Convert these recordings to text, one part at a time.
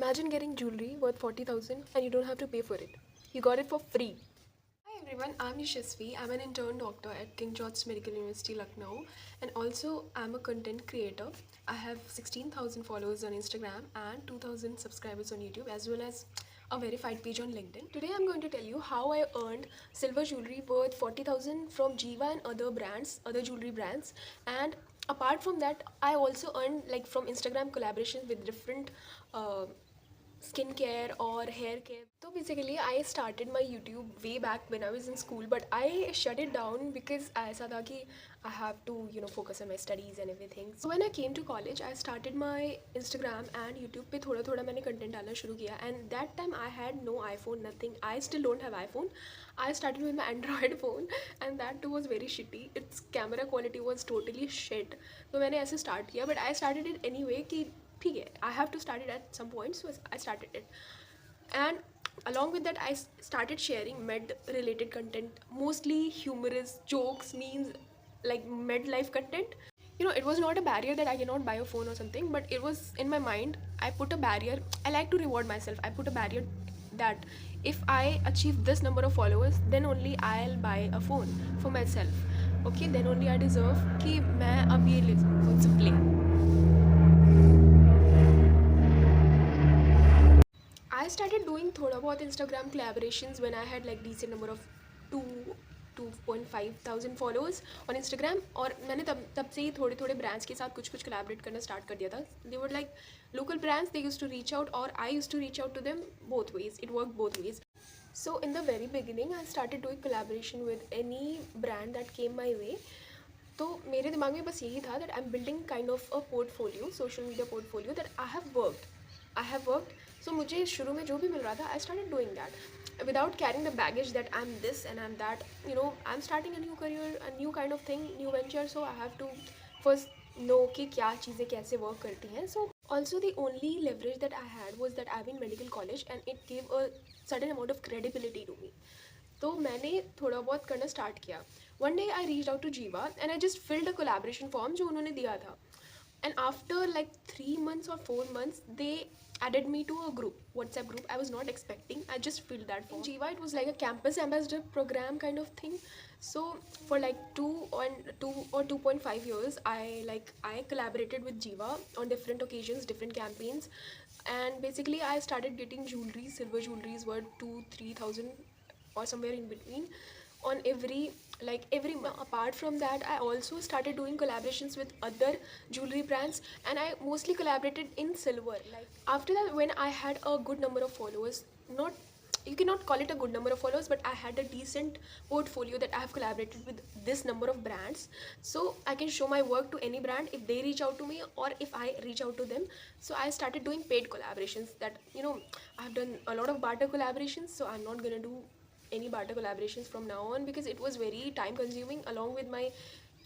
Imagine getting jewelry worth 40,000 and you don't have to pay for it. You got it for free. Hi everyone, I'm Yashasvi. I'm an intern doctor at King George's Medical University, Lucknow, and also I'm a content creator. I have 16,000 followers on Instagram and 2,000 subscribers on YouTube, as well as a verified page on LinkedIn. Today I'm going to tell you how I earned silver jewelry worth 40,000 from Giva and other brands, other jewelry brands, and apart from that, I also earned like from Instagram collaborations with different uh, skincare or hair care. So basically I started my YouTube way back when I was in school, but I shut it down because ऐसा था कि I have to focus on my studies and everything. So when I came to college, I started my Instagram and YouTube पे थोड़ा थोड़ा मैंने content डालना शुरू किया, and that time I had no iPhone, nothing. I still don't have iPhone. I started with my Android phone and that too was very shitty. Its camera quality was totally shit. तो मैंने ऐसे start किया, but I started it anyway कि ठीक है, I have to start it at some point, so I started it. And along with that, I started sharing med related content, mostly humorous jokes, memes, like med life content. It was not a barrier that I cannot buy a phone or something, but it was in my mind. I put a barrier. I like to reward myself. I put a barrier that if I achieve this number of followers, then only I'll buy a phone for myself. Okay, then only I deserve कि मैं अब ये ले सकूँ play. I started doing thoda bahut Instagram collaborations when I had like decent number of 2.5 thousand followers on Instagram, और मैंने तब से ही थोड़े brands के साथ कुछ collaborate करना start कर दिया था. They were like local brands, they used to reach out or I used to reach out to them, both ways. It worked both ways. So in the very beginning I started doing collaboration with any brand that came my way. तो मेरे दिमाग में बस यही था that I'm building kind of a portfolio, social media portfolio that I have worked. So मुझे शुरू में जो भी मिल रहा था, I started doing that without carrying the baggage that I'm this and I'm that. I'm starting a new career, a new kind of thing, new venture, so I have to first know कि क्या चीज़ें कैसे work करती हैं. So also the only leverage that I had was that I'm in medical college and it gave a certain amount of credibility to me. तो मैंने थोड़ा बहुत करना स्टार्ट किया. One day I reached out to Giva and I just filled a collaboration form जो उन्होंने दिया था. And after like 3 months or 4 months, they added me to a group, WhatsApp group. I was not expecting. I just filled that form. In Giva, it was like a campus ambassador program kind of thing. So for like 2.5 years, I collaborated with Giva on different occasions, different campaigns, and basically I started getting jewelry, silver jewelries worth 2-3 thousand or somewhere in between on every month. Apart from that, I also started doing collaborations with other jewelry brands, and I mostly collaborated in silver. Like after that, when I had a good number of followers, not, you cannot call it a good number of followers, but I had a decent portfolio that I have collaborated with this number of brands, so I can show my work to any brand if they reach out to me or if I reach out to them. So I started doing paid collaborations that I've done a lot of barter collaborations, so I'm not gonna do any barter collaborations from now on because it was very time consuming along with my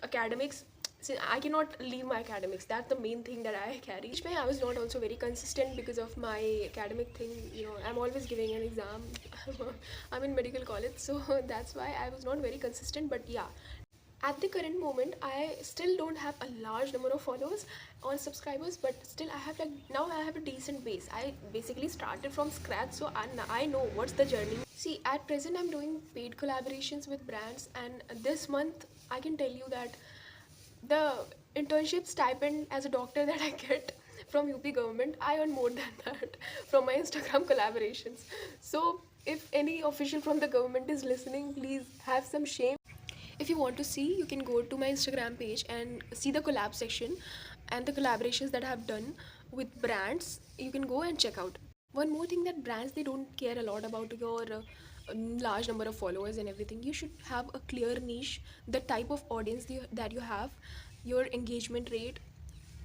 academics. So I cannot leave my academics. That's the main thing that I carry. Which way I was not also very consistent because of my academic thing. I'm always giving an exam. I'm in medical college, so that's why I was not very consistent. But yeah, at the current moment, I still don't have a large number of followers or subscribers, but still I have now I have a decent base. I basically started from scratch, so I know what's the journey. See, at present I'm doing paid collaborations with brands, and this month I can tell you that the internship stipend as a doctor that I get from UP government, I earn more than that from my Instagram collaborations. So if any official from the government is listening, please have some shame. If you want to see, you can go to my Instagram page and see the collab section and the collaborations that I have done with brands. You can go and check out. One more thing, that brands, they don't care a lot about your large number of followers and everything. You should have a clear niche, the type of audience that you have, your engagement rate.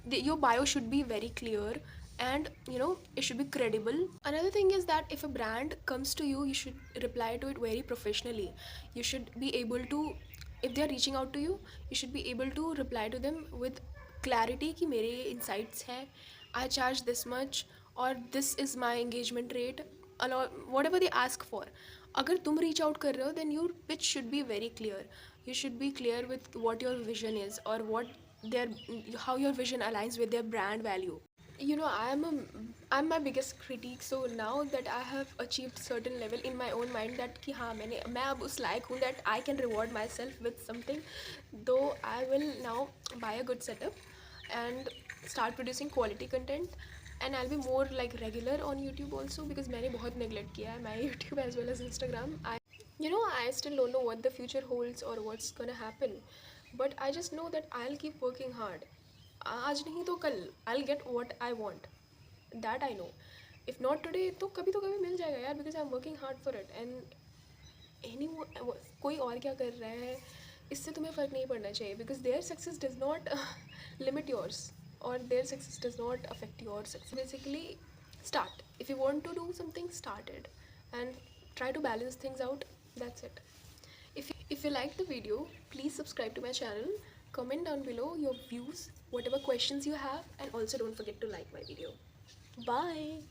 Your bio should be very clear, and it should be credible. Another thing is that if a brand comes to you, you should reply to it very professionally. You should be able to, if they are reaching out to you, you should be able to reply to them with clarity कि मेरे insights हैं, I charge this much, or this is my engagement rate, whatever they ask for. अगर तुम reach out कर रहे हो, then your pitch should be very clear. You should be clear with what your vision is, or how your vision aligns with their brand value. You know, I'm my biggest critique. So now that I have achieved certain level in my own mind that कि हाँ मैं अब उस लायक हूँ that I can reward myself with something, though I will now buy a good setup and start producing quality content, and I'll be more like regular on YouTube also, because मैंने बहुत neglect किया है my YouTube as well as Instagram. I still don't know what the future holds or what's gonna happen, but I just know that I'll keep working hard. आज नहीं तो कल I'll get what I want. That I know. If not today, तो कभी मिल जाएगा यार, because I'm working hard for it. And any कोई और क्या कर रहा है इससे तुम्हें फ़र्क नहीं पड़ना चाहिए, because their success does not limit yours, or their success does not affect your success. Basically, start. If you want to do something, start it and try to balance things out. That's it. If you liked the video, please subscribe to my channel, comment down below your views, whatever questions you have, and also don't forget to like my video. Bye.